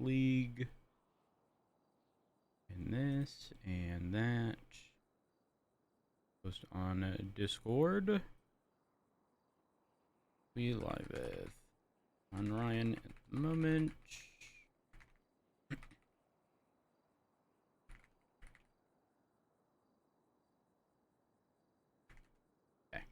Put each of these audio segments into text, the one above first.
League. And this and that. Post on Discord. We live with on Ryan at the moment. Okay.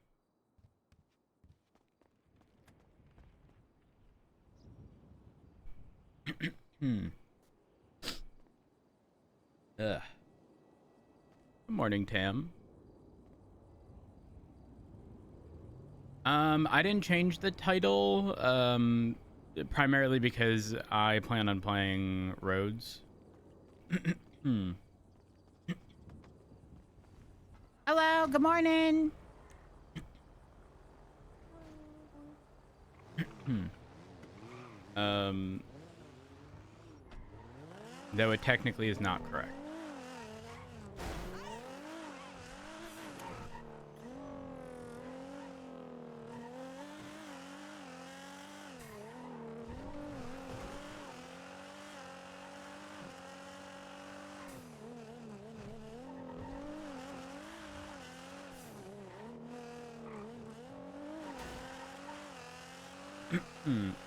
Ugh. Good morning, Tam. I didn't change the title, primarily because I plan on playing Roads. Hello, good morning. Though it technically is not correct.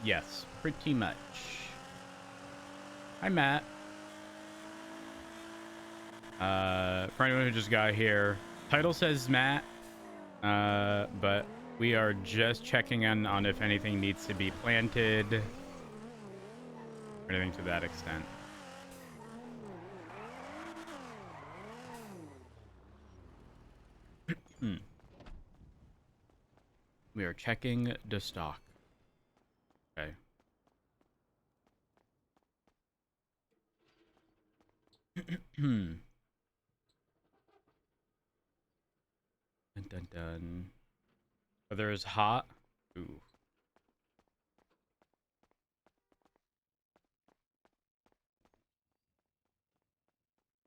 Yes, pretty much. Hi, Matt. For anyone who just got here, title says Matt, but we are just checking in on if anything needs to be planted, or anything to that extent. We are checking the stock. Okay. Dun, dun, dun. Weather is hot. Ooh.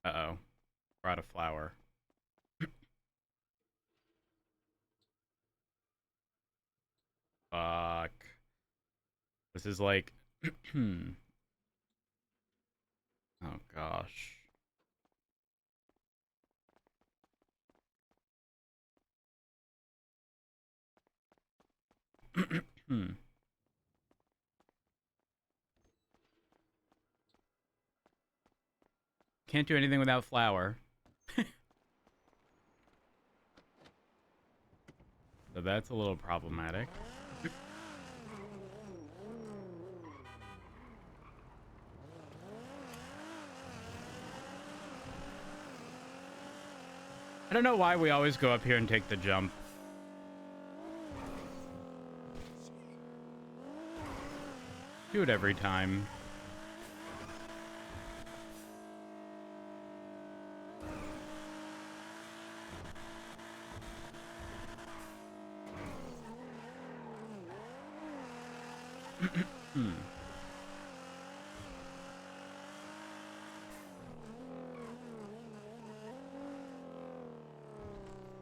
Uh-oh. We're out of flour. Fuck. This is like... oh, gosh. Can't do anything without flour. So that's a little problematic. I don't know why we always go up here and take the jump. Do it every time.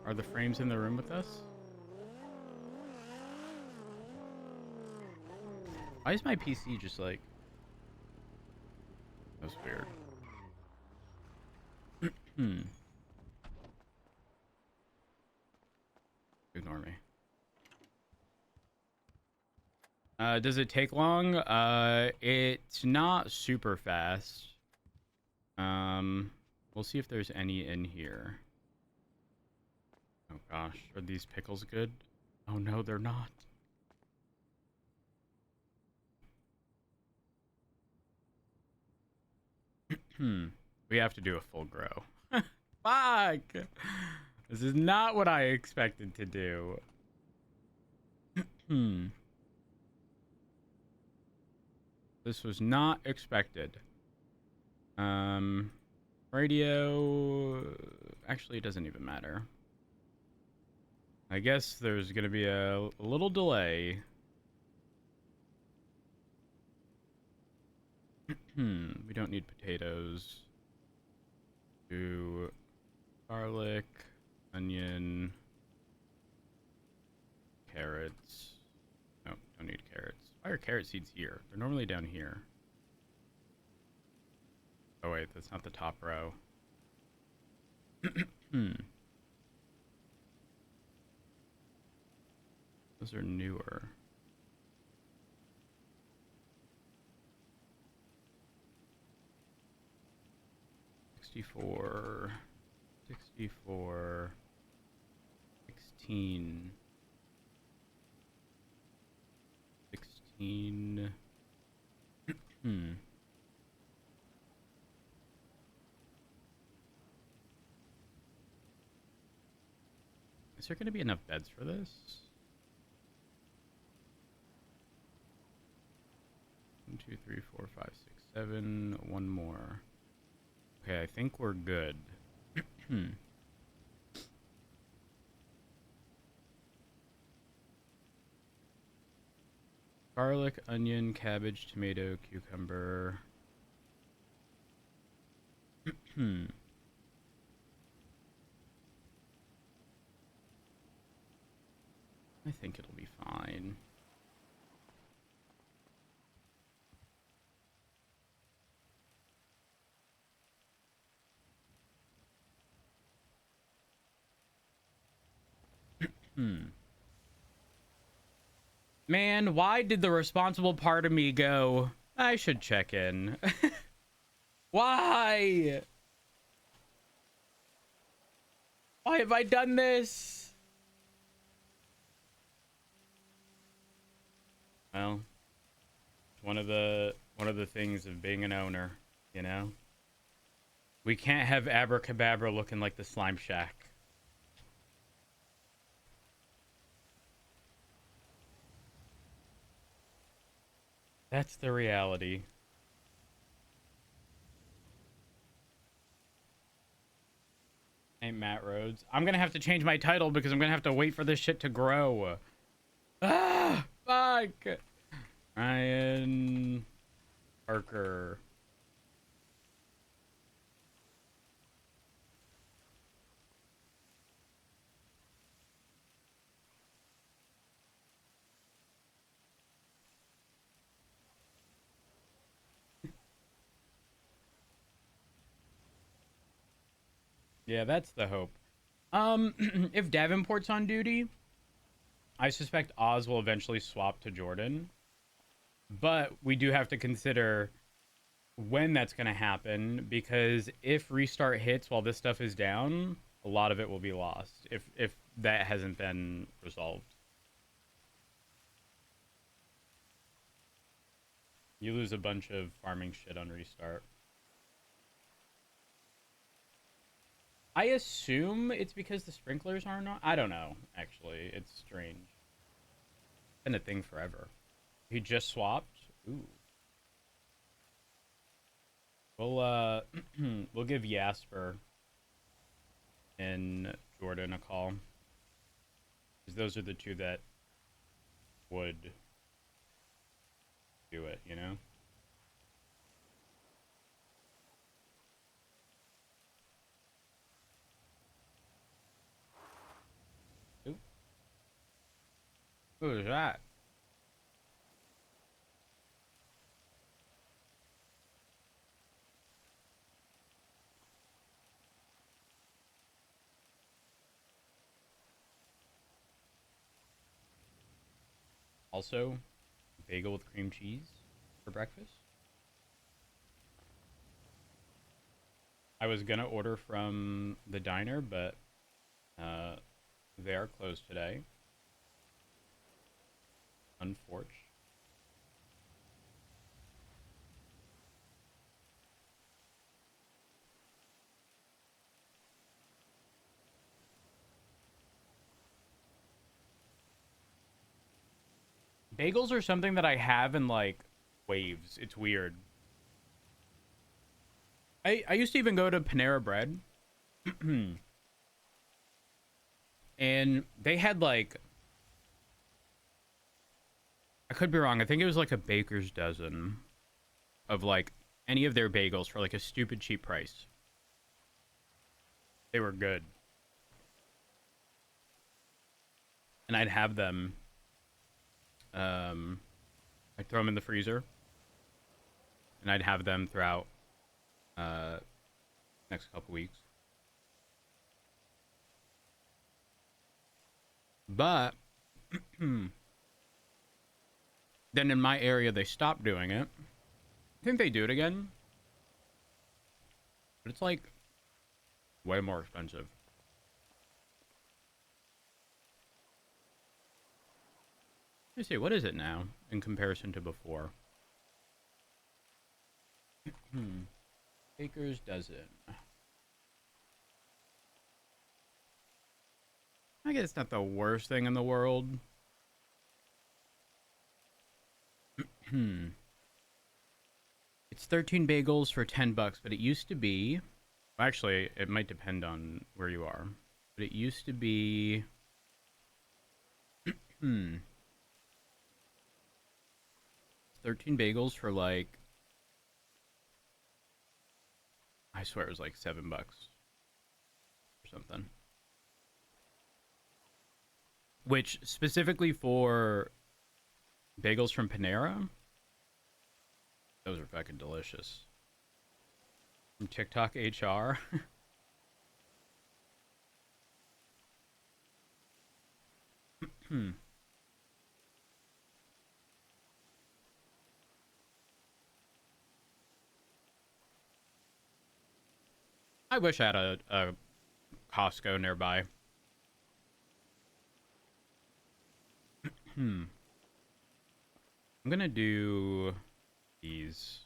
Are the frames in the room with us? Why is my PC just like... That's weird. Ignore me. Does it take long? It's not super fast. We'll see if there's any in here. Oh gosh, are these pickles good? Oh no, they're not. We have to do a full grow. Fuck! This is not what I expected to do. This was not expected. Radio... Actually, it doesn't even matter. I guess there's gonna be a little delay. We don't need potatoes. Do garlic, onion, carrots. No, don't need carrots. Why are carrot seeds here? They're normally down here. Oh wait, that's not the top row. Hmm. Those are newer. $64, $64, $16, $16. Hmm. Is there going to be enough beds for this? 1, 2, 3, 4, 5, 6, 7. One more. Okay, I think we're good. Hmm. Garlic, onion, cabbage, tomato, cucumber. Hmm. I think it'll be fine. Hmm. Man, why did the responsible part of me go, I should check in? Why? Why have I done this? Well, it's one of the things of being an owner, you know? We can't have Abracadabra looking like the slime shack. That's the reality. Ain't Matt Rhodes. I'm gonna have to change my title because I'm gonna have to wait for this shit to grow. Ah, fuck. Ryan Parker. Yeah, that's the hope. If Davenport's on duty, I suspect Oz will eventually swap to Jordan. But we do have to consider when that's going to happen, because if restart hits while this stuff is down, a lot of it will be lost if that hasn't been resolved. You lose a bunch of farming shit on restart. I assume it's because the sprinklers aren't on. I don't know, actually. It's strange. It's been a thing forever. He just swapped. Ooh. We'll we'll give Jasper and Jordan a call. Because those are the two that would do it, you know? Ooh. Who is that? Also, bagel with cream cheese for breakfast. I was gonna order from the diner, but uh, they are closed today. Unfortunate. Bagels are something that I have in like waves. It's weird. I used to even go to Panera Bread, and they had like, I could be wrong. I think it was like a baker's dozen of like any of their bagels for like a stupid cheap price. They were good, and I'd have them. I'd throw them in the freezer, and I'd have them throughout next couple weeks. But then in my area, they stopped doing it. I think they do it again, but it's like way more expensive. Let me see, what is it now in comparison to before? Baker's dozen. I guess it's not the worst thing in the world. It's 13 bagels for $10, but it used to be... Actually, it might depend on where you are. But it used to be... 13 bagels for like... I swear it was like $7 or something. Which, specifically for bagels from Panera, those are fucking delicious. From TikTok HR. I wish I had a Costco nearby. I'm gonna do these.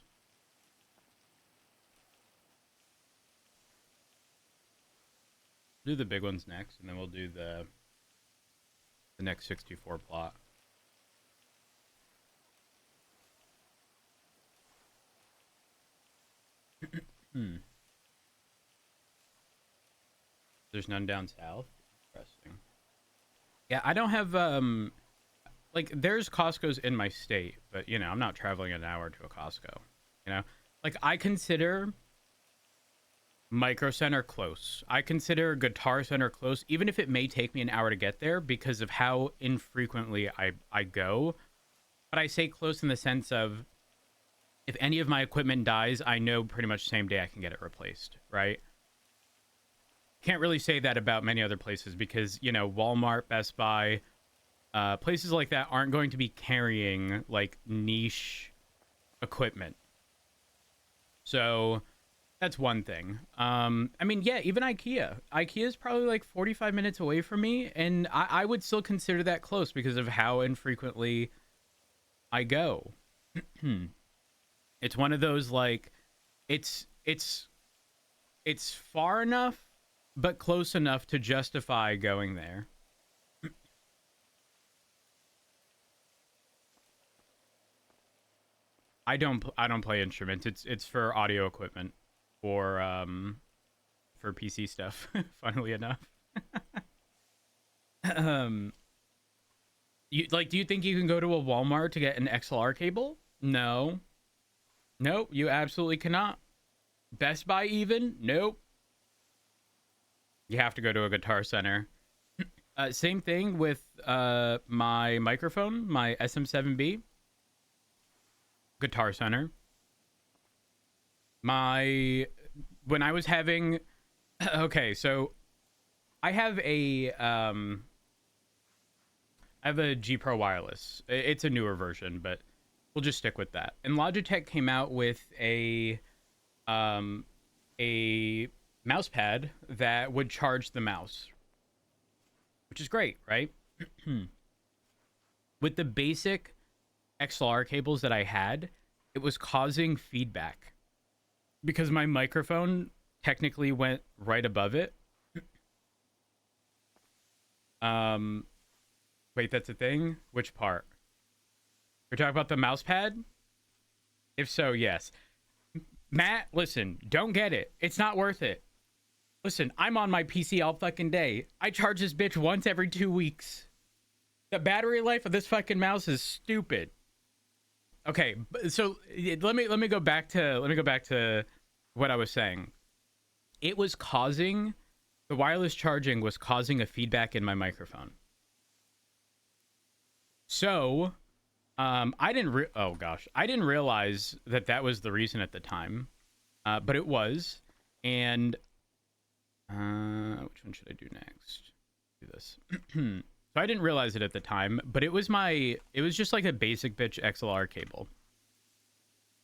Do the big ones next, and then we'll do the next 64 plot. There's none down south. Interesting. Yeah, I don't have like there's Costco's in my state, but you know, I'm not traveling an hour to a Costco. You know? Like I consider Micro Center close. I consider Guitar Center close, even if it may take me an hour to get there because of how infrequently I go. But I say close in the sense of if any of my equipment dies, I know pretty much same day I can get it replaced, right? Can't really say that about many other places because, you know, Walmart, Best Buy, places like that aren't going to be carrying like niche equipment. So that's one thing. I mean, yeah, even IKEA. IKEA is probably like 45 minutes away from me, and I would still consider that close because of how infrequently I go. It's one of those like, it's far enough, but close enough to justify going there. I don't play instruments. It's for audio equipment or for PC stuff. Funnily enough. You like? Do you think you can go to a Walmart to get an XLR cable? No. Nope. You absolutely cannot. Best Buy even? Nope. You have to go to a Guitar Center. Same thing with my microphone, my SM7B. Guitar Center. When I was having... Okay, so I have a G Pro wireless. It's a newer version, but we'll just stick with that. And Logitech came out with a mouse pad that would charge the mouse, which is great, right? With the basic XLR cables that I had, it was causing feedback because my microphone technically went right above it. Wait, that's a thing? Which part? You're talking about the mouse pad? If so, yes. Matt, listen, don't get it. It's not worth it. Listen, I'm on my PC all fucking day. I charge this bitch once every 2 weeks. The battery life of this fucking mouse is stupid. Okay, so let me go back to what I was saying. It was causing the wireless charging was causing a feedback in my microphone. So, I didn't realize that was the reason at the time. but it was. And which one should I do next? Do this. So I didn't realize it at the time, but it was just like a basic bitch XLR cable.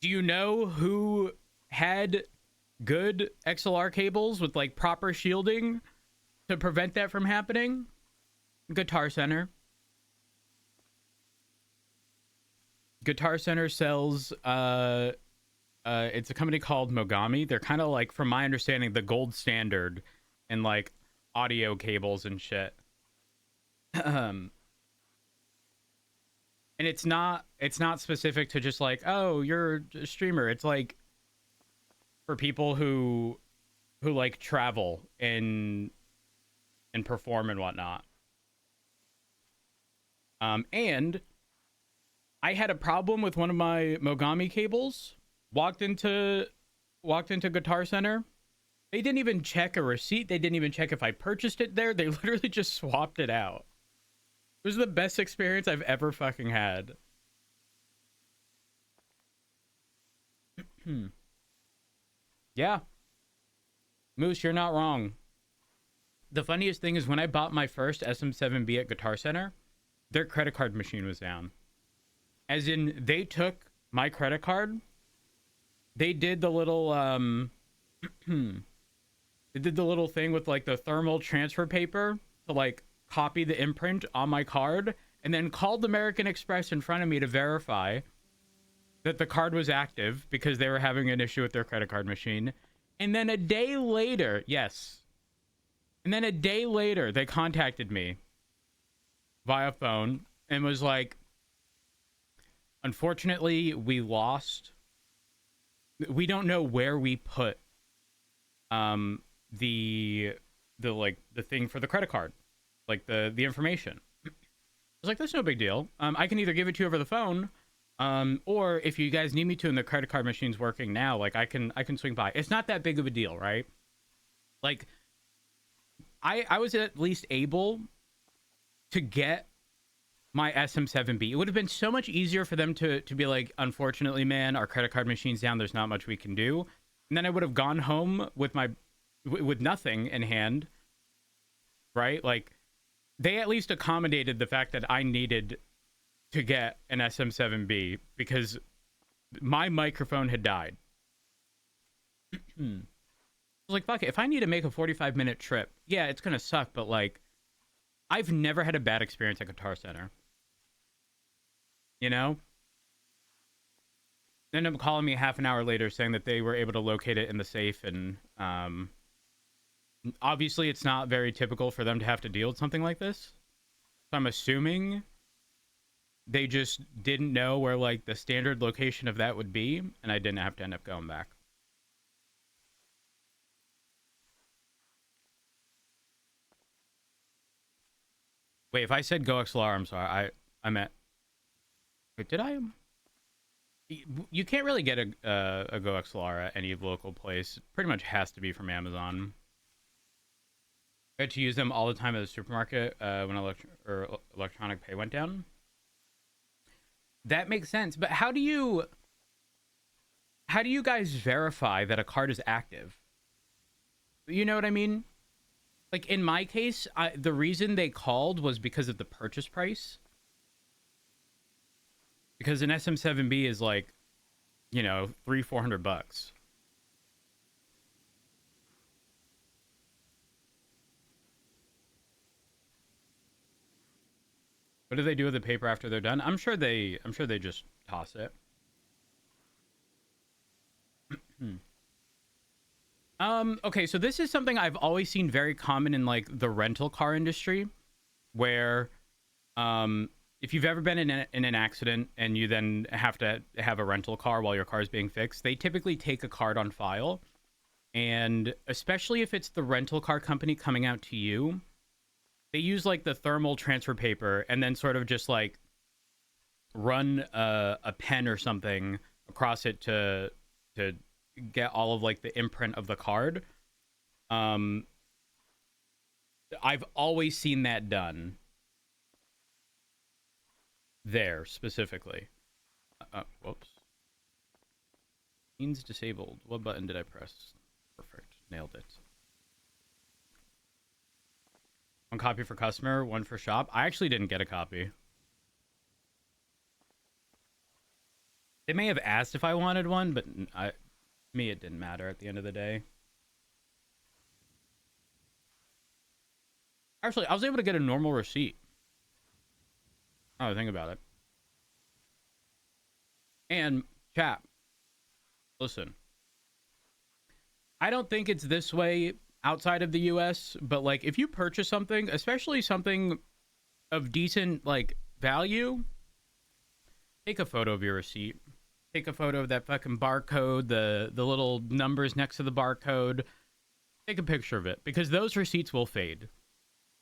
Do you know who had good XLR cables with like proper shielding to prevent that from happening? Guitar Center. Guitar Center sells it's a company called Mogami. They're kind of like, from my understanding, the gold standard in like audio cables and shit. And it's not specific to just like, oh, you're a streamer. It's like for people who like travel and perform and whatnot. And I had a problem with one of my Mogami cables. Walked into Guitar Center. They didn't even check a receipt. They didn't even check if I purchased it there. They literally just swapped it out. It was the best experience I've ever fucking had. Yeah. Moose, you're not wrong. The funniest thing is when I bought my first SM7B at Guitar Center, their credit card machine was down. As in, they took my credit card. They did the little they did the little thing with like the thermal transfer paper to like copy the imprint on my card, and then called American Express in front of me to verify that the card was active because they were having an issue with their credit card machine. And then a day later, they contacted me via phone and was like, unfortunately, we don't know where we put the thing for the credit card, like the information. I was like, that's no big deal. I can either give it to you over the phone, or if you guys need me to and the credit card machine's working now, like I can swing by. It's not that big of a deal, right? Like I was at least able to get my SM7B. It would have been so much easier for them to be like, unfortunately, man, our credit card machine's down. There's not much we can do. And then I would have gone home with nothing in hand, right? Like, they at least accommodated the fact that I needed to get an SM7B because my microphone had died. I was like, fuck it. If I need to make a 45-minute trip, yeah, it's going to suck, but like, I've never had a bad experience at Guitar Center. You know? They ended up calling me half an hour later saying that they were able to locate it in the safe, and obviously it's not very typical for them to have to deal with something like this. So I'm assuming they just didn't know where like the standard location of that would be, and I didn't have to end up going back. Wait, if I said Go XLR, I'm sorry. I meant... Wait, did I? You can't really get a Go XLR at any local place. It pretty much has to be from Amazon. I had to use them all the time at the supermarket when electronic pay went down. That makes sense, but how do you guys verify that a card is active? You know what I mean? Like in my case, the reason they called was because of the purchase price. Because an SM7B is like, you know, $300-400. What do they do with the paper after they're done? I'm sure they just toss it. Okay, so this is something I've always seen very common in like the rental car industry, where if you've ever been in an accident and you then have to have a rental car while your car is being fixed, they typically take a card on file. And especially if it's the rental car company coming out to you, they use like the thermal transfer paper and then sort of just like run a pen or something across it to get all of like the imprint of the card. I've always seen that done there specifically. Whoops. Means disabled. What button did I press? Perfect. Nailed it. One copy for customer, one for shop. I actually didn't get a copy. They may have asked if I wanted one, but me, it didn't matter at the end of the day. Actually, I was able to get a normal receipt. Oh, think about it. And chat, listen. I don't think it's this way outside of the US, but like if you purchase something, especially something of decent like value, take a photo of your receipt. Take a photo of that fucking barcode, the little numbers next to the barcode. Take a picture of it because those receipts will fade.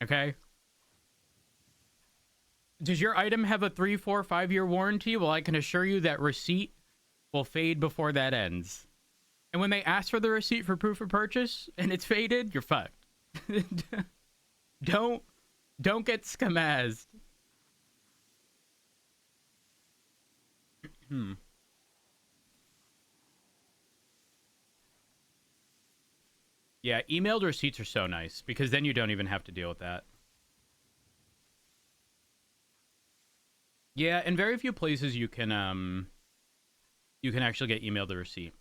Okay? Does your item have a 3, 4, 5-year warranty? Well, I can assure you that receipt will fade before that ends. And when they ask for the receipt for proof of purchase and it's faded, you're fucked. Don't get scammazed. Yeah, emailed receipts are so nice because then you don't even have to deal with that. Yeah, in very few places you can actually get emailed the receipt.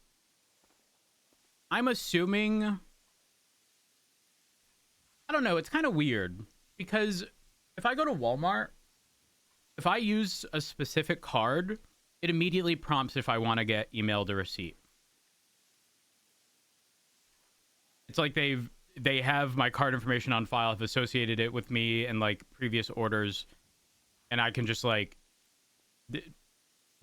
I'm assuming, I don't know, it's kind of weird because if I go to Walmart, if I use a specific card, it immediately prompts if I want to get emailed a receipt. It's like they have my card information on file, have associated it with me and like previous orders, and I can just like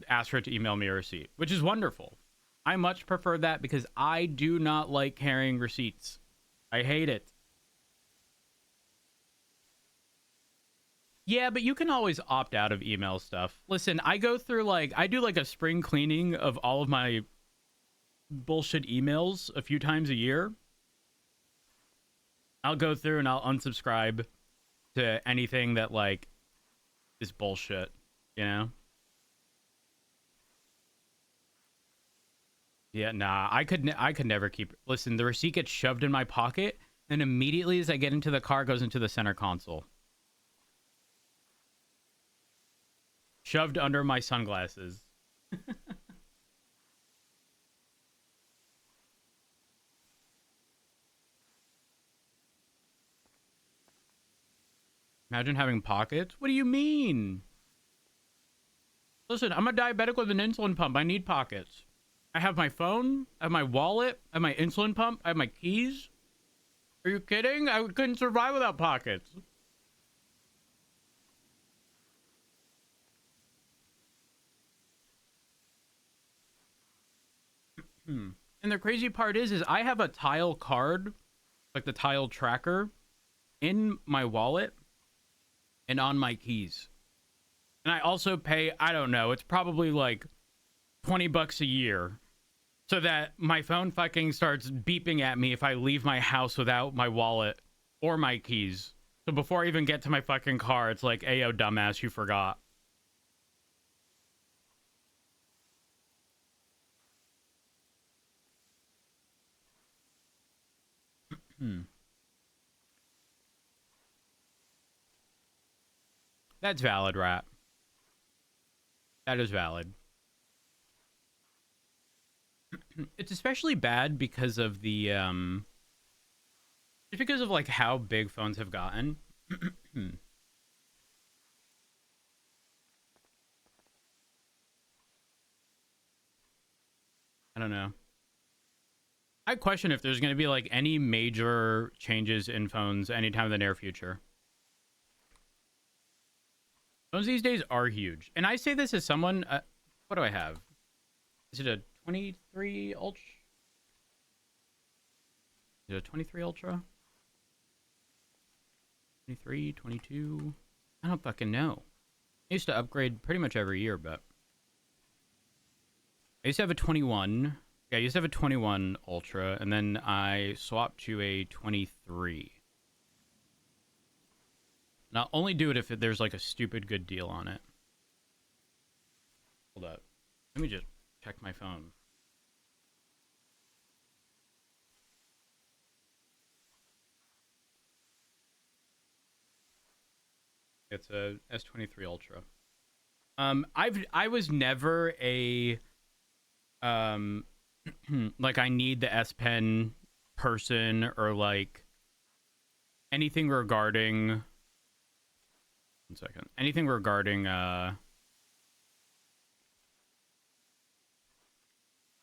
ask for it to email me a receipt, which is wonderful. I much prefer that because I do not like carrying receipts. I hate it. Yeah, but you can always opt out of email stuff. Listen, I go through like, I do like a spring cleaning of all of my bullshit emails a few times a year. I'll go through and I'll unsubscribe to anything that like is bullshit, you know? Yeah, nah, I could never keep. Listen, the receipt gets shoved in my pocket, and immediately as I get into the car, it goes into the center console, shoved under my sunglasses. Imagine having pockets. What do you mean? Listen, I'm a diabetic with an insulin pump. I need pockets. I have my phone, I have my wallet, I have my insulin pump, I have my keys. Are you kidding? I couldn't survive without pockets. And the crazy part is I have a Tile card, like the Tile tracker, in my wallet and on my keys. And I also pay, I don't know, it's probably like $20 a year so that my phone fucking starts beeping at me if I leave my house without my wallet or my keys. So before I even get to my fucking car, it's like, ayo, dumbass, you forgot. That's valid, Rat. That is valid. It's especially bad because of the just because of like how big phones have gotten. I don't know. I question if there's going to be like any major changes in phones anytime in the near future. Phones these days are huge, and I say this as someone. What do I have? Is it a 23 Ultra? Is it a 23 Ultra? 23, 22? I don't fucking know. I used to upgrade pretty much every year, but I used to have a 21. Yeah, I used to have a 21 Ultra, and then I swapped to a 23. And I'll only do it if there's like a stupid good deal on it. Hold up. Let me just check my phone. It's a S23 Ultra. I was never a like I need the S Pen person or like anything regarding. One second. Anything regarding oh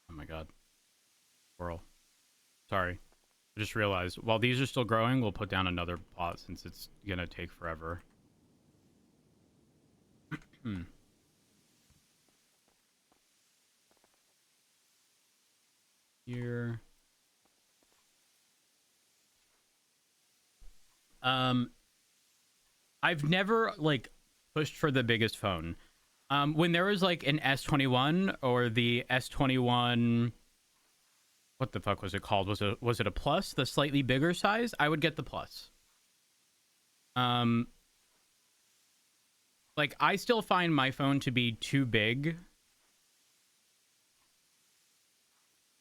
my god, squirrel. Sorry. I just realized while these are still growing, we'll put down another plot since it's gonna take forever. Here. I've never like pushed for the biggest phone. When there was like an S21 or the S21, what the fuck was it called? Was it a plus, the slightly bigger size? I would get the plus. Like I still find my phone to be too big.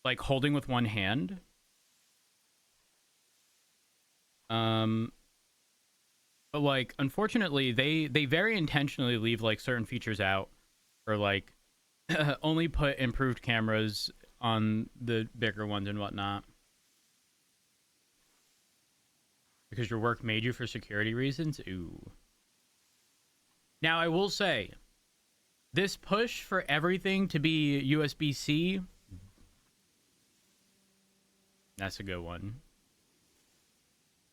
Like holding with one hand. But like unfortunately they very intentionally leave like certain features out or like only put improved cameras on the bigger ones and whatnot because your work made you for security reasons. Ooh. Now I will say this push for everything to be USB-C, that's a good one.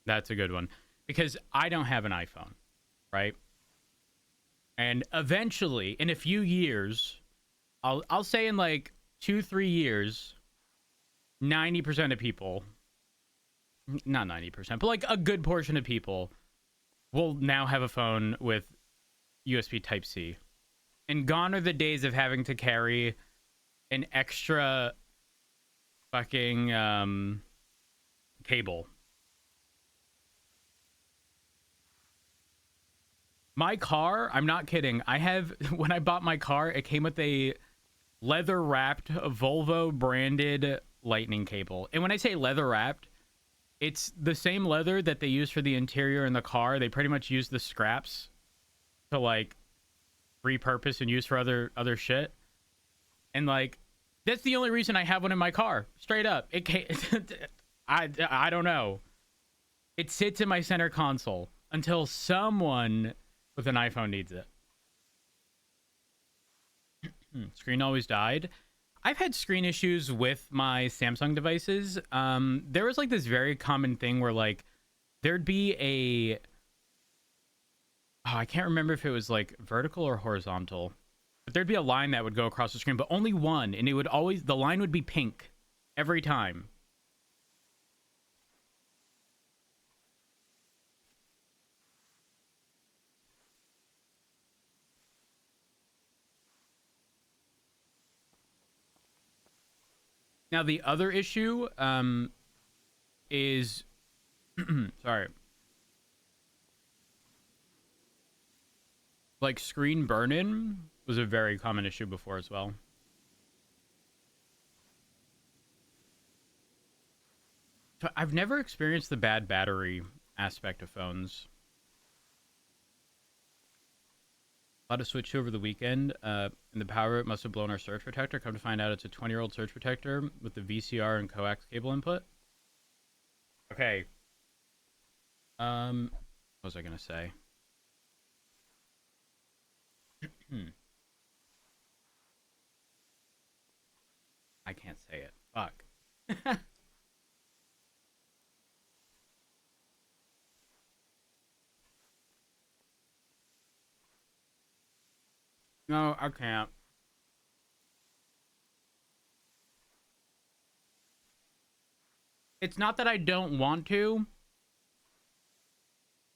That's a good one. Because I don't have an iPhone, right? And eventually, in a few years, I'll say in like 2-3 years, 90% of people, not 90%, but like a good portion of people will now have a phone with USB Type-C. And gone are the days of having to carry an extra fucking cable. My car, I'm not kidding. When I bought my car, it came with a leather wrapped Volvo branded lightning cable. And when I say leather wrapped, it's the same leather that they use for the interior in the car. They pretty much use the scraps to like repurpose and use for other shit. And like, that's the only reason I have one in my car. Straight up. It can't, I don't know. It sits in my center console until someone with an iPhone needs it. Screen always died. I've had screen issues with my Samsung devices. There was like this very common thing where like there'd be I can't remember if it was like vertical or horizontal, but there'd be a line that would go across the screen, but only one, and the line would be pink every time. Now the other issue is sorry. Like screen burn-in was a very common issue before as well. I've never experienced the bad battery aspect of phones. About to switch over the weekend, and the power must have blown our surge protector. Come to find out, it's a 20-year-old surge protector with the VCR and coax cable input. Okay. What was I gonna say? I can't say it. Fuck. No, I can't. It's not that I don't want to.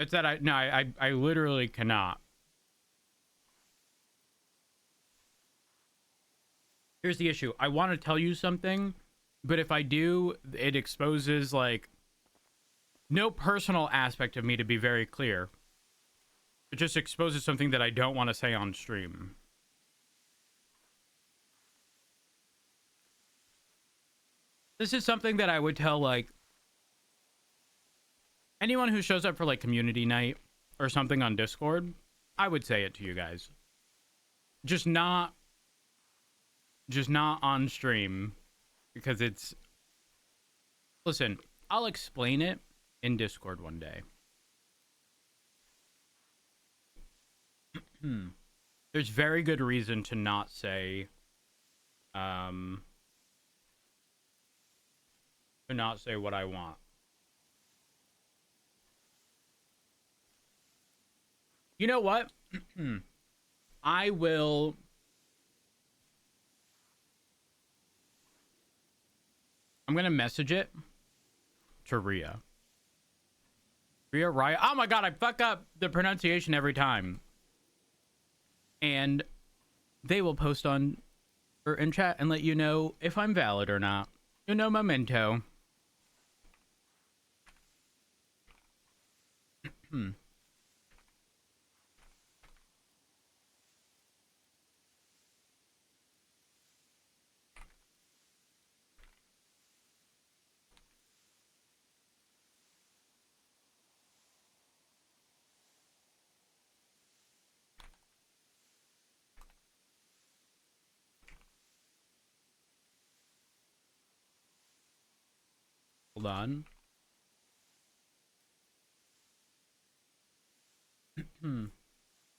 It's that I literally cannot. Here's the issue. I want to tell you something, but if I do, it exposes like no personal aspect of me, to be very clear. It just exposes something that I don't want to say on stream. This is something that I would tell like anyone who shows up for like community night or something on Discord. I would say it to you guys. Just not on stream because it's listen, I'll explain it in Discord one day. There's very good reason to not say what I want. You know what? I will. I'm gonna message it to Rhea. Rhea. Oh my god, I fuck up the pronunciation every time. And they will post on or in chat and let you know if I'm valid or not. You know, memento. Hold on.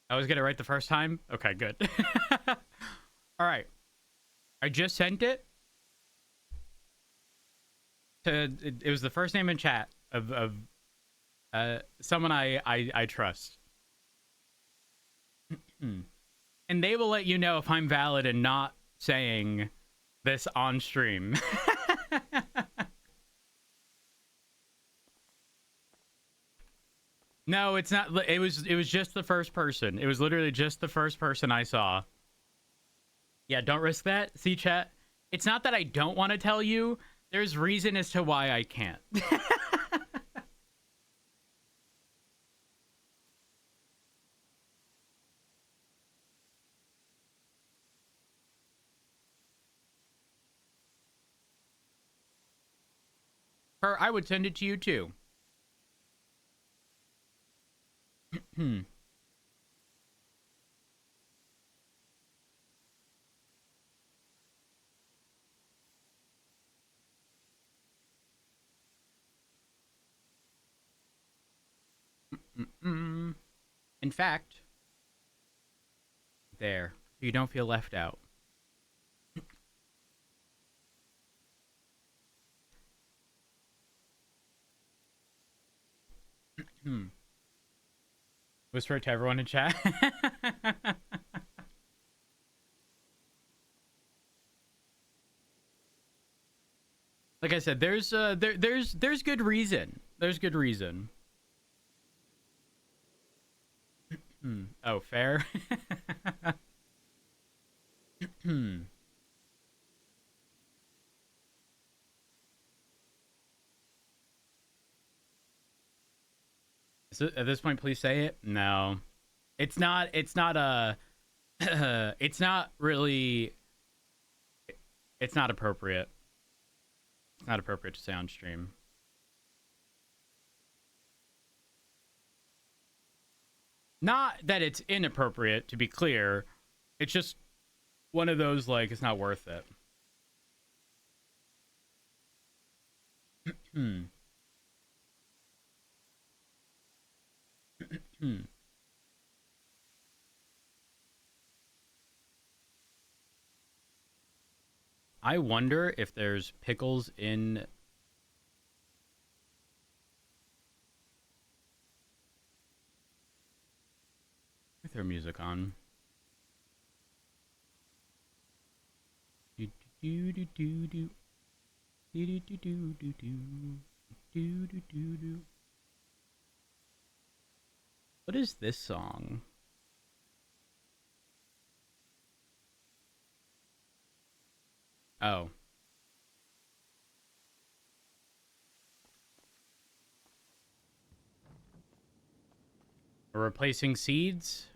I was get it right the first time? Okay, good. All right. I just sent it to it was the first name in chat of someone I trust. And they will let you know if I'm valid and not saying this on stream. No, it's not. It was just the first person. It was literally just the first person I saw. Yeah, don't risk that. See, chat. It's not that I don't want to tell you. There's reason as to why I can't. Or I would send it to you too. In fact, there. You don't feel left out. Whisper it to everyone in chat. Like I said, there's good reason. There's good reason. Oh, fair. So at this point, please say it. No, it's not. It's not a. It's not really. It's not appropriate. It's not appropriate to say on stream. Not that it's inappropriate, to be clear. It's just one of those, like, it's not worth it. I wonder if there's pickles in... With their music on. Do do do do do do do do do do do do do do. What is this song? Oh. We're replacing seeds.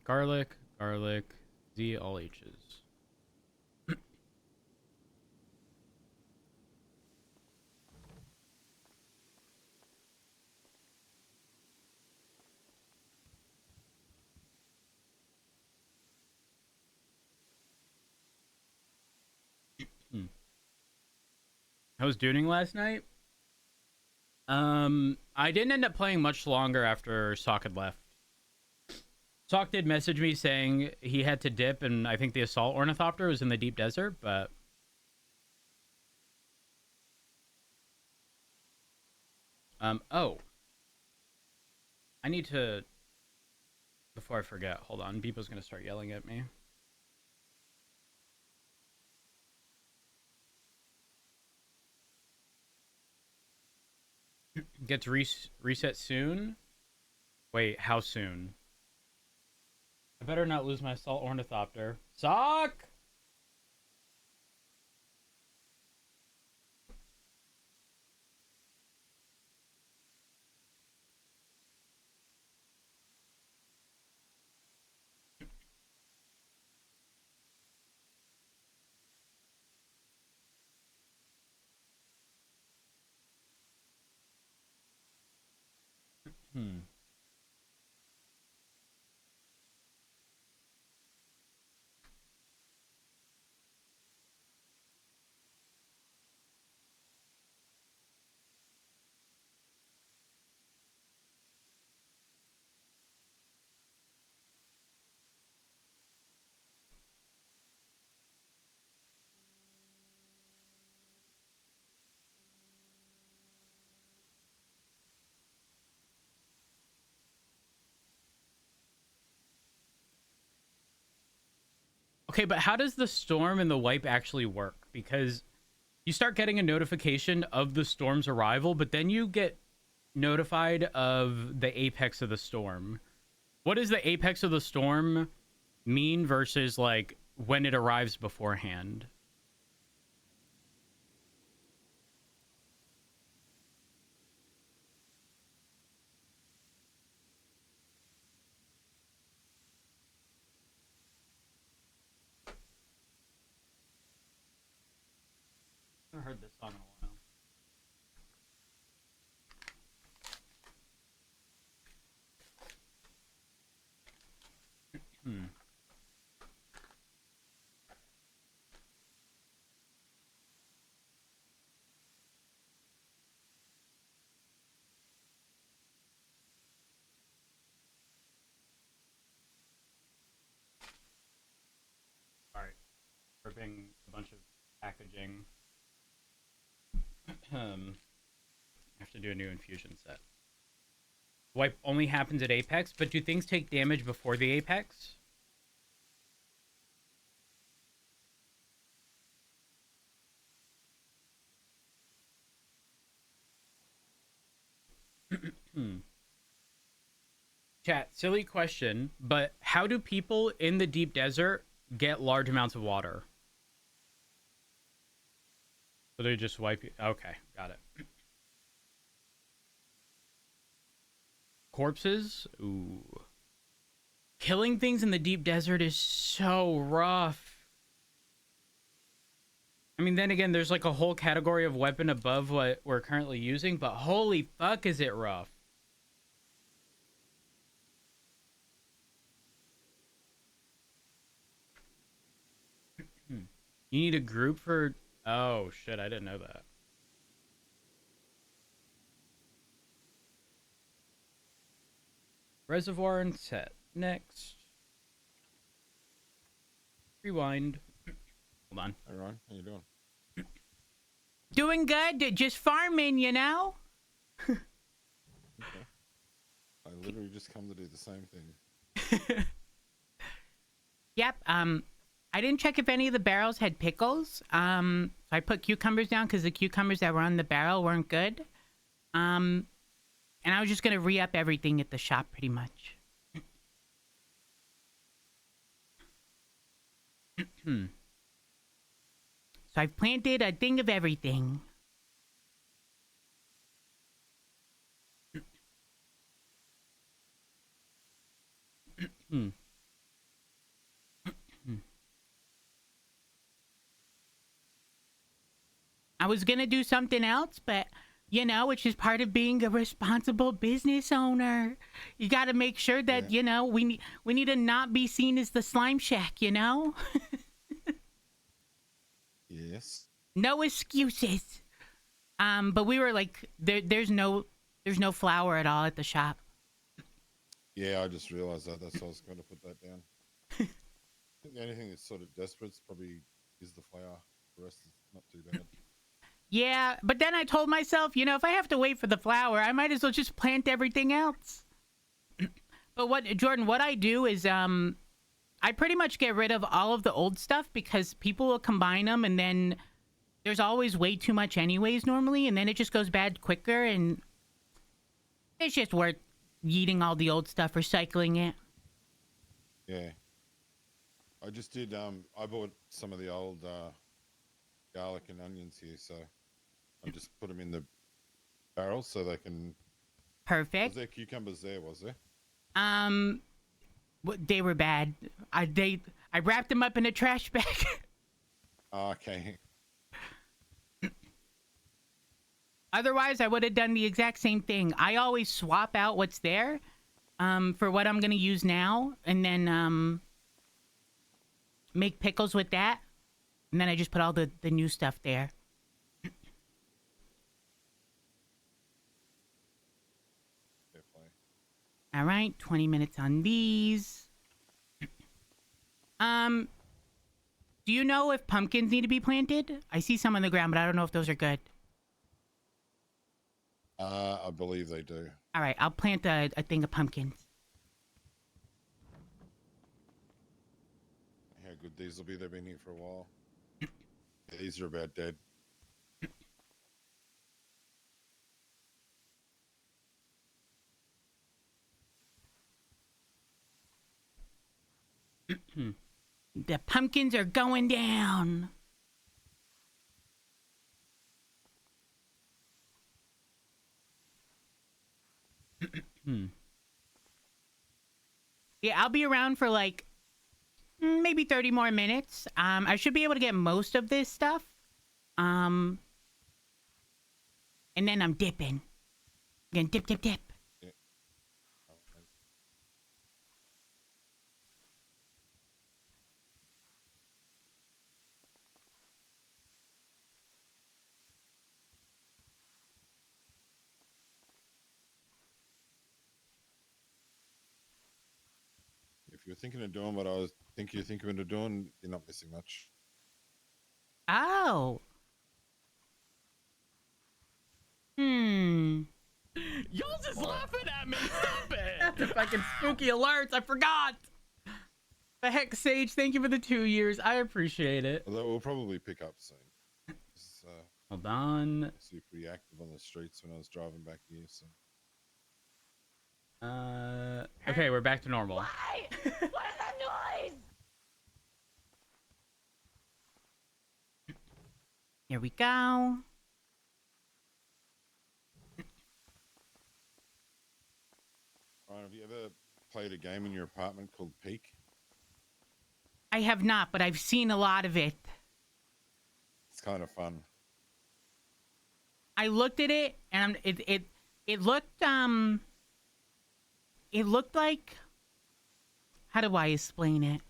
Garlic, garlic, Z, all H's. I was duning last night. I didn't end up playing much longer after Sock had left. Sock did message me saying he had to dip, and I think the assault ornithopter was in the deep desert, but oh, I need to, before I forget, hold on, Beepo's gonna start yelling at me. Gets reset soon? Wait, how soon? I better not lose my assault ornithopter. Sock! Hmm. Okay, but how does the storm and the wipe actually work? Because you start getting a notification of the storm's arrival, but then you get notified of the apex of the storm. What does the apex of the storm mean versus like when it arrives beforehand? I haven't heard this song in a while. Hmm. Sorry, ripping a bunch of packaging. I have to do a new infusion set. Wipe only happens at apex, but do things take damage before the apex? Hmm. Chat, silly question, but how do people in the deep desert get large amounts of water? So they just wipe you. Okay, got it. Corpses? Ooh. Killing things in the deep desert is so rough. I mean, then again, there's like a whole category of weapon above what we're currently using, but holy fuck is it rough. Hmm. You need a group for... Oh, shit, I didn't know that. Reservoir and set. Next. Rewind. Hold on. Hey Ron, how you doing? Doing good. Just farming, you know? Okay. I literally just come to do the same thing. Yep. I didn't check if any of the barrels had pickles. I put cucumbers down because the cucumbers that were on the barrel weren't good. And I was just gonna re-up everything at the shop pretty much. So I've planted a thing of everything. I was gonna do something else, but you know, which is part of being a responsible business owner. You got to make sure that Yeah. you know we need to not be seen as the slime shack. You know, Yes. no excuses. But we were like, there's no flour at all at the shop. Yeah, I just realised that. That's why I was going to put that down. I think the only thing that's sort of desperate probably is the flour. The rest is not too bad. Yeah, but then I told myself, if I have to wait for the flour, I might as well just plant everything else. But what I do is, I pretty much get rid of all of the old stuff because people will combine them and then there's always way too much anyways normally, and then it just goes bad quicker, and it's just worth yeeting all the old stuff, recycling it. Yeah. I just did, I bought some of the old garlic and onions here, so I just put them in the barrels so they can... Was Perfect. there cucumbers there, was there? They were bad. I wrapped them up in a trash bag. Oh, okay. Otherwise, I would have done the exact same thing. I always swap out what's there for what I'm going to use now, and then make pickles with that. And then I just put all the new stuff there. Fair play. All right, 20 minutes on these. Do you know if pumpkins need to be planted? I see some on the ground, but I don't know if those are good. I believe they do. All right, I'll plant a thing of pumpkins. How good these will be. They've been here for a while. Yeah, these are about dead. The pumpkins are going down. Yeah, I'll be around for like maybe 30 more minutes. I should be able to get most of this stuff. And then I'm dipping. I'm gonna dip, dip, dip. Yeah. If you're thinking of doing what I was think you're thinking of doing, you're not missing much. Oh. Hmm. Y'all just laughing at me. Stop it. The fucking spooky alerts. I forgot. The heck, Sage, thank you for the 2 years. I appreciate it. Although we'll probably pick up soon. Hold on. I see pretty active on the streets when I was driving back here. So Okay, we're back to normal. Why? What is that noise? Here we go. Ryan, have you ever played a game in your apartment called Peak? I have not, but I've seen a lot of it. It's kind of fun. I looked at it, and it looked like, how do I explain it?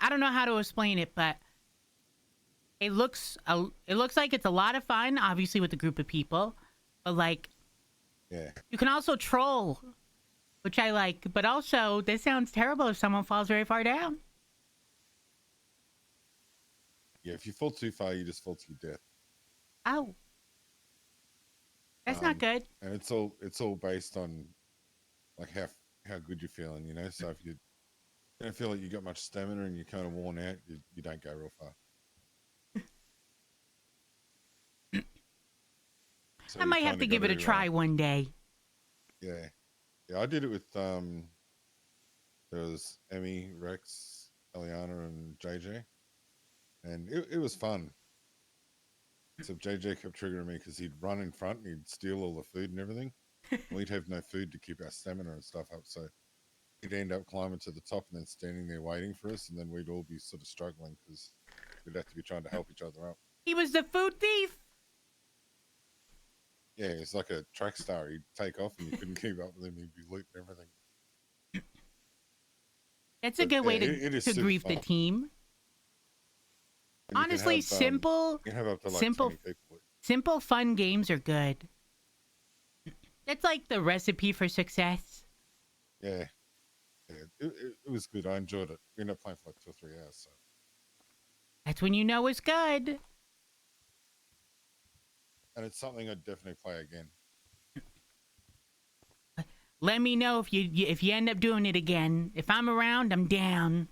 I don't know how to explain it, but it looks like it's a lot of fun, obviously with a group of people, but like, Yeah. you can also troll, which I like, but also this sounds terrible if someone falls very far down. Yeah, if you fall too far, you just fall to your death. Oh, that's not good. And it's all based on like how good you're feeling, you know. So if you don't feel like you got much stamina and you're kind of worn out, you don't go real far. So I you might have kinda to give it a gotta, try one day. Yeah, yeah. I did it with there was Emmy, Rex, Eliana, and JJ, and it was fun. Except JJ kept triggering me because he'd run in front and he'd steal all the food and everything. We'd have no food to keep our stamina and stuff up, so he'd end up climbing to the top and then standing there waiting for us, and then we'd all be sort of struggling because we'd have to be trying to help each other up. He was the food thief. Yeah, it's like a track star. He'd take off and you couldn't keep up with him. He'd be looting everything. That's a But, good way yeah, it is to super grief the fun. team. And Honestly, you can have up to like simple, 20 people. simple, fun games are good. That's like the recipe for success. Yeah, yeah, it was good. I enjoyed it. We ended up playing for like 2 or 3 hours. So, That's when you know it's good. and it's something I'd definitely play again. Let me know if you end up doing it again. If I'm around, I'm down.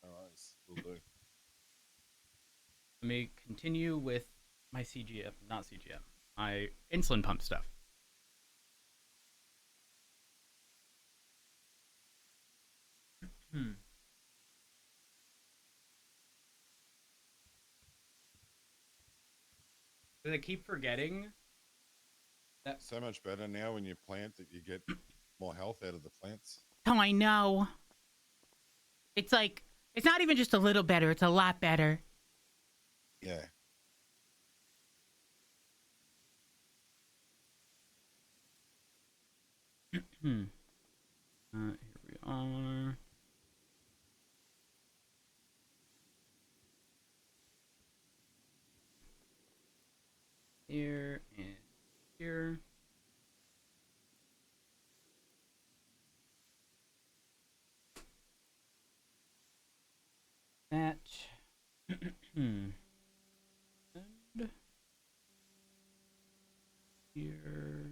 All right, we'll do. Let me continue with my CGM, not CGM, my insulin pump stuff. Hmm. I keep forgetting that. So much better now when you plant that you get more health out of the plants. Oh, I know. It's like, it's not even just a little better, it's a lot better. Yeah. Here we are. Here and here. That. And here.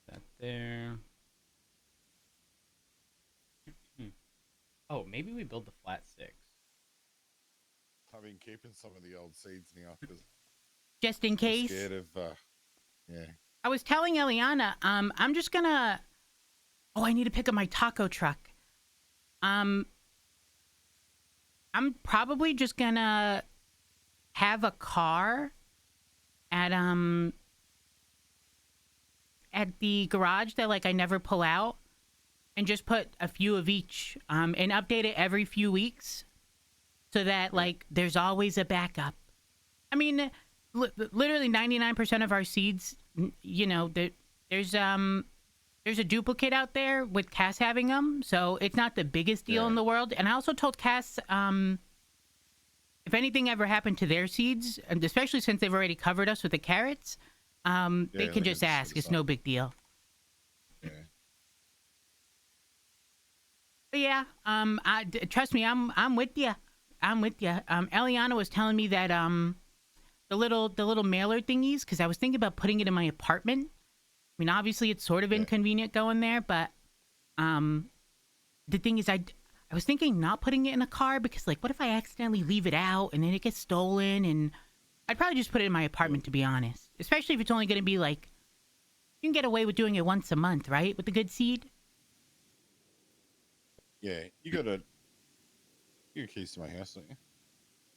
That there. Oh, maybe we build the flat six. I've been keeping some of the old seeds now because Just in I'm case. scared of, yeah. I was telling Eliana, I'm just gonna. Oh, I need to pick up my taco truck. I'm probably just gonna have a car at the garage that like I never pull out, and just put a few of each, and update it every few weeks, so that like there's always a backup. I mean, literally 99% of our seeds, you know, there's a duplicate out there with Cass having them, so it's not the biggest deal in the world. And I also told Cass, if anything ever happened to their seeds, and especially since they've already covered us with the carrots, they can just ask. It's no big deal. Yeah. But yeah, trust me, I'm with you. I'm with you. Eliana was telling me that the little mailer thingies, because I was thinking about putting it in my apartment. I mean, obviously it's sort of inconvenient going there, but the thing is, I was thinking not putting it in a car, because like, what if I accidentally leave it out and then it gets stolen? And I'd probably just put it in my apartment, to be honest. Especially if it's only going to be like, you can get away with doing it once a month, right? With the good seed. Yeah, you got keys to my house, don't you?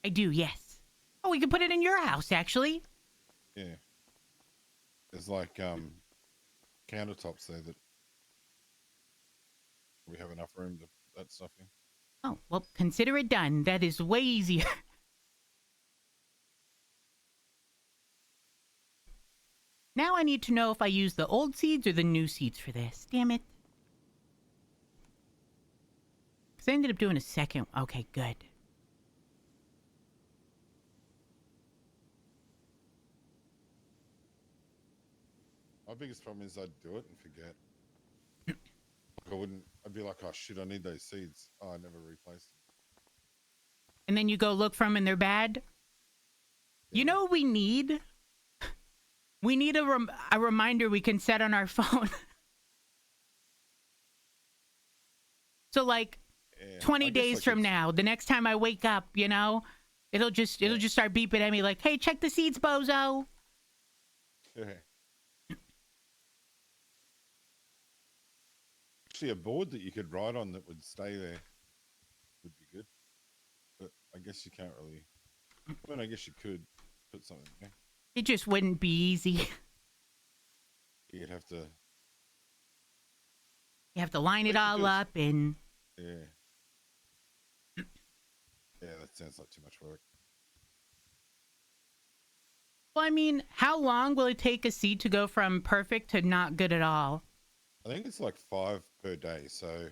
I do, yes. Oh, we could put it in your house, actually. Yeah. There's like countertops there that we have enough room to put that stuff in. Oh, well, consider it done. That is way easier. Now I need to know if I use the old seeds or the new seeds for this. Damn it. Because I ended up doing a second. Okay, good. My biggest problem is I'd do it and forget. I'd be like, oh shit, I need those seeds. Oh, I never replaced them. And then you go look for them and they're bad. You know what we need? We need a reminder we can set on our phone. So like 20 days from now, the next time I wake up, you know, it'll just start beeping at me like, hey, check the seeds, bozo. Yeah. Actually, a board that you could write on that would stay there would be good. But I guess you can't really. I mean, I guess you could put something there. It just wouldn't be easy. You'd have to. You have to line it all up and. Yeah. Yeah, that sounds like too much work. Well, I mean, how long will it take a seed to go from perfect to not good at all? I think it's like 5 per day. So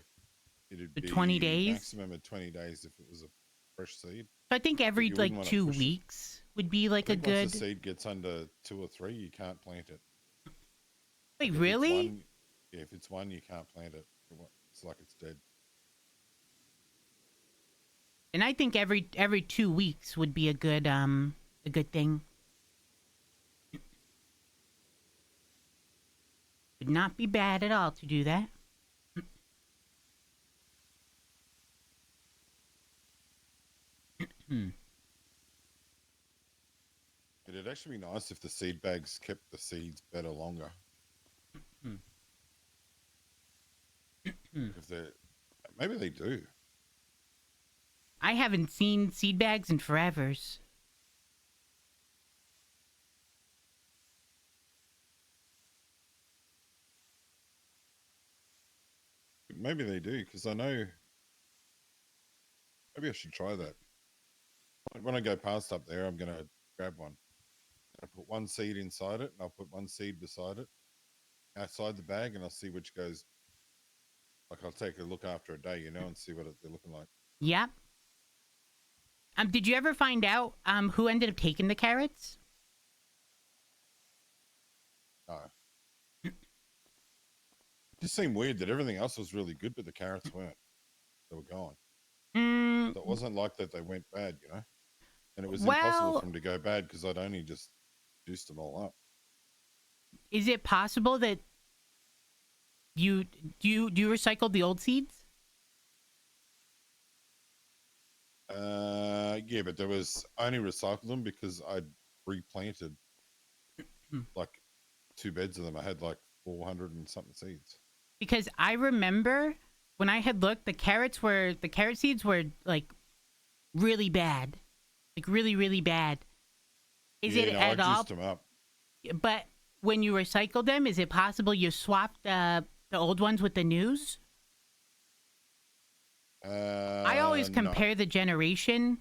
It'd The 20 be days. maximum of 20 days if it was a fresh seed. So I think But every you wouldn't like want to 2 push it. weeks would be I like a think once the good. seed gets under 2 or 3, you can't plant it. Wait, Like if it's really? one, yeah, if it's one, you can't plant it. It's like it's dead. And I think every 2 weeks would be a good thing. Would not be bad at all to do that. Hmm. It'd actually be nice if the seed bags kept the seeds better longer. Hmm. Hmm. If they, maybe they do. I haven't seen seed bags in forevers. Maybe they do because I know. Maybe I should try that. When I go past up there, I'm gonna grab one. I put one seed inside it, and I'll put one seed beside it, outside the bag, and I'll see which goes. Like I'll take a look after a day, and see what they're looking like. Yep. Did you ever find out who ended up taking the carrots? No. It just seemed weird that everything else was really good, but the carrots weren't. They were gone. So it wasn't like that they went bad. And it was impossible for them to go bad because I'd only just juiced them all up. Is it possible that you recycle the old seeds? Yeah, but I only recycled them because I'd replanted like 2 beds of them. I had like 400 and something seeds. Because I remember when I had looked, the carrot seeds were like really bad, like really really bad. Is it at all? I juiced them up. But when you recycled them, is it possible you swapped the old ones with the news? I always compare the generation,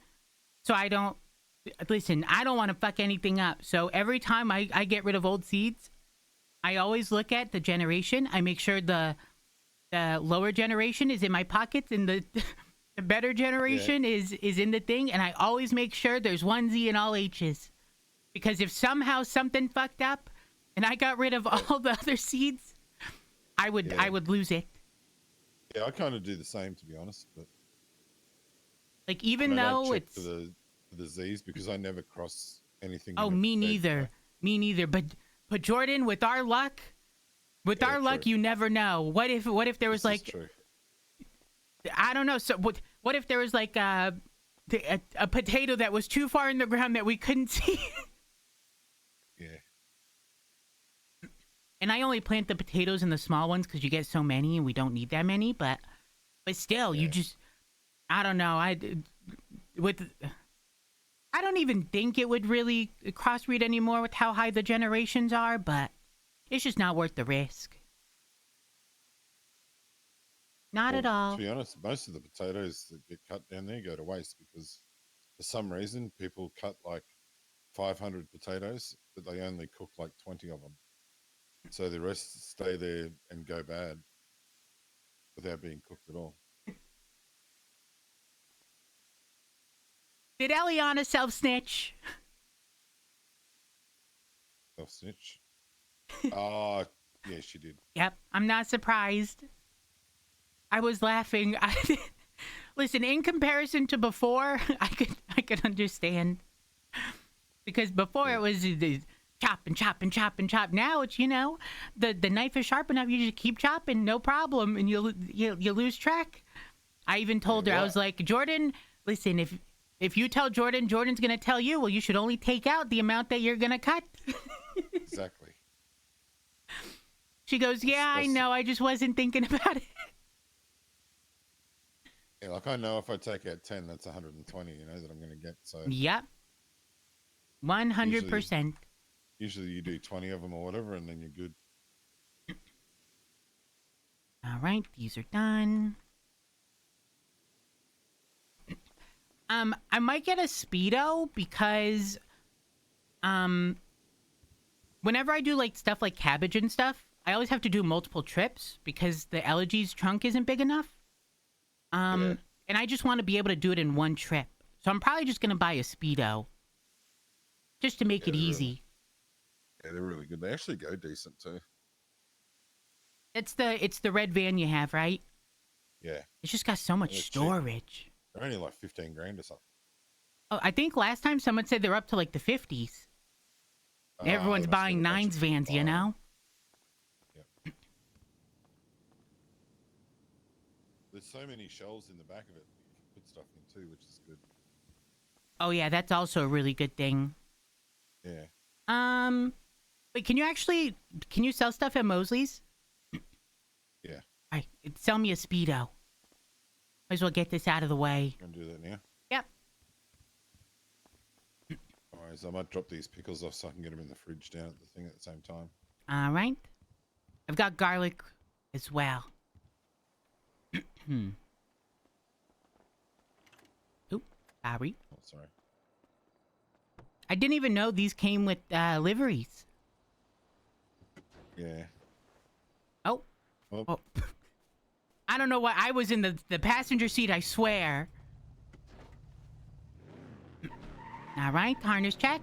so I don't listen. I don't want to fuck anything up. So every time I get rid of old seeds, I always look at the generation. I make sure the lower generation is in my pockets and the the better generation is in the thing. And I always make sure there's one Z and all H's. Because if somehow something fucked up and I got rid of all the other seeds, I would lose it. Yeah, I kind of do the same, to be honest. But like even though it's for the Z's because I never cross anything. Oh, me neither. Me neither. But Jordan, with our luck, you never know. What if there was like, I don't know. So what if there was like a potato that was too far in the ground that we couldn't see? Yeah. And I only plant the potatoes in the small ones because you get so many and we don't need that many. But still, you just, I don't know. I don't even think it would really crossbreed anymore with how high the generations are, but it's just not worth the risk. Not at all. To be honest, most of the potatoes that get cut down there go to waste because for some reason people cut like 500 potatoes, but they only cook like 20 of them. So the rest stay there and go bad without being cooked at all. Did Eliana self-snitch? Self-snitch? Yeah, she did. Yep, I'm not surprised. I was laughing. Listen, in comparison to before, I could understand. Because before it was chop and chop and chop and chop. Now it's, the knife is sharp enough, you just keep chopping, no problem, and you lose track. I even told her, I was like, Jordan, listen, if you tell Jordan, Jordan's going to tell you, well, you should only take out the amount that you're going to cut. Exactly. She goes, yeah, I know, I just wasn't thinking about it. Yeah, like I know if I take out 10, that's 120, that I'm going to get. So yep. 100%. Usually you do 20 of them or whatever, and then you're good. All right, these are done. I might get a Speedo because, whenever I do like stuff like cabbage and stuff, I always have to do multiple trips because the Elegy's trunk isn't big enough. And I just want to be able to do it in one trip. So I'm probably just gonna buy a Speedo, just to make it easy. They're really good. They actually go decent too. It's the red van you have, right? Yeah. It's just got so much They're cheap. storage. They're only like 15 grand or something. Oh, I think last time someone said they're up to like the 50s. Everyone's buying nines vans, you know? Yep. There's so many shelves in the back of it that you can put stuff in too, which is good. Oh yeah, that's also a really good thing. Yeah. Wait, can you sell stuff at Mosley's? Yeah. Alright, sell me a Speedo. Might as well get this out of the way. I'm gonna do that now. Yep. Alright, so I might drop these pickles off so I can get them in the fridge down at the thing at the same time. Alright. I've got garlic as well. Oop, sorry. Oh, sorry. I didn't even know these came with liveries. Yeah. Oh. Well, Oh. I don't know why. I was in the passenger seat, I swear. All right, harness check.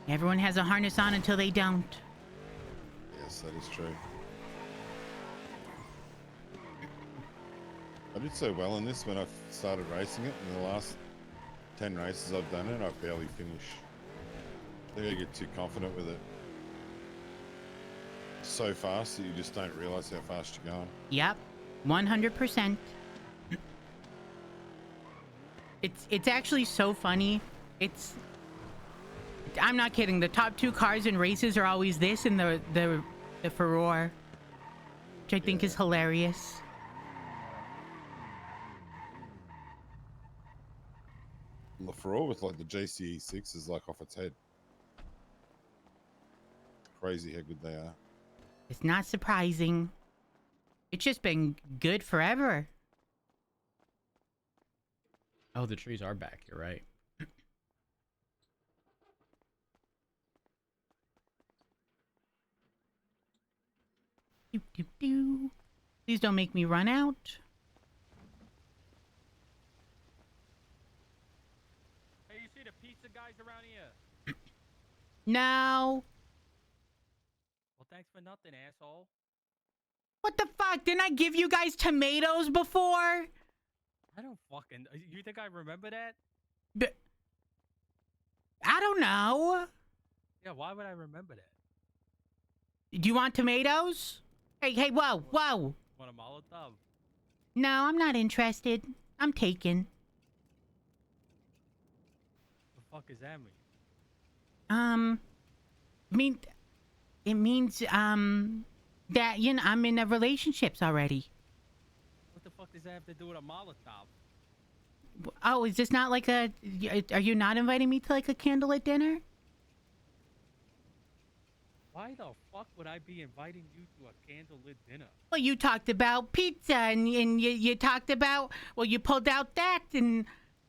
Everyone has a harness on until they don't. yes, that is true. I did so well in this when I started racing it. In the last 10 races I've done it, I barely finish. I think I get too confident with it. So fast that you just don't realize how fast you're going. Yep, 100%. It's actually so funny. I'm not kidding. The top two cars in races are always this and the Furore, which I think is hilarious. The Furore with like the JCE6 is like off its head. Crazy how good they are. It's not surprising. It's just been good forever. Oh, the trees are back. You're right. Doop, doop, doo. Please don't make me run out. Hey, you see the pizza guys around here? No. Well, thanks for nothing, asshole. What the fuck? Didn't I give you guys tomatoes before? I don't fucking... You think I remember that? But I don't know. Yeah, why would I remember that? Do you want tomatoes? Hey, whoa, whoa. Want a Molotov? No, I'm not interested. I'm taken. The fuck is that mean? It means, that, you know, I'm in a relationships already. What the fuck does that have to do with a Molotov? Oh, is this not like are you not inviting me to like a candlelit dinner? Why the fuck would I be inviting you to a candlelit dinner? Well, you talked about pizza and you talked about, well, you pulled out that and,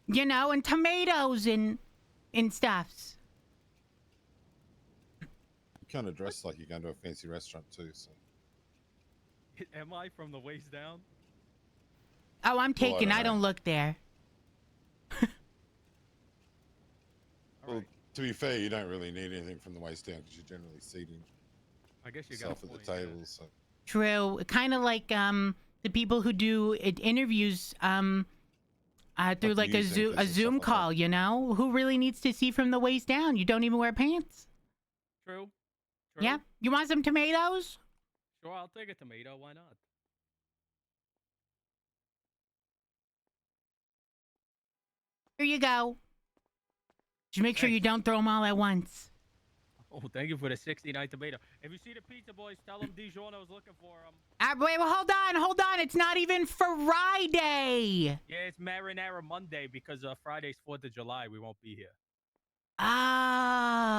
you know, and tomatoes and stuffs. You kind of dress like you're going to a fancy restaurant too, so. Am I from the waist down? Oh, I'm taken. I don't don't look there. Well, to be fair, you don't really need anything from the waist down because you're generally seating I guess you got yourself a at the point, yeah. tables. So. True. Kind of like the people who do interviews through like a news anchors a and stuff Zoom like call, that. you know? Who really needs to see from the waist down? You don't even wear pants. True. Yeah? You want some tomatoes? Sure, I'll take a tomato. Why not? Here you go. Just make sure you Thanks. don't throw them all at once. Oh, thank you for the 69 tomato. If you see the pizza boys, tell them Dijon was looking for them. Wait, well, hold on. It's not even Friday. Yeah, it's Marinara Monday because Friday's 4th of July. We won't be here. Ah.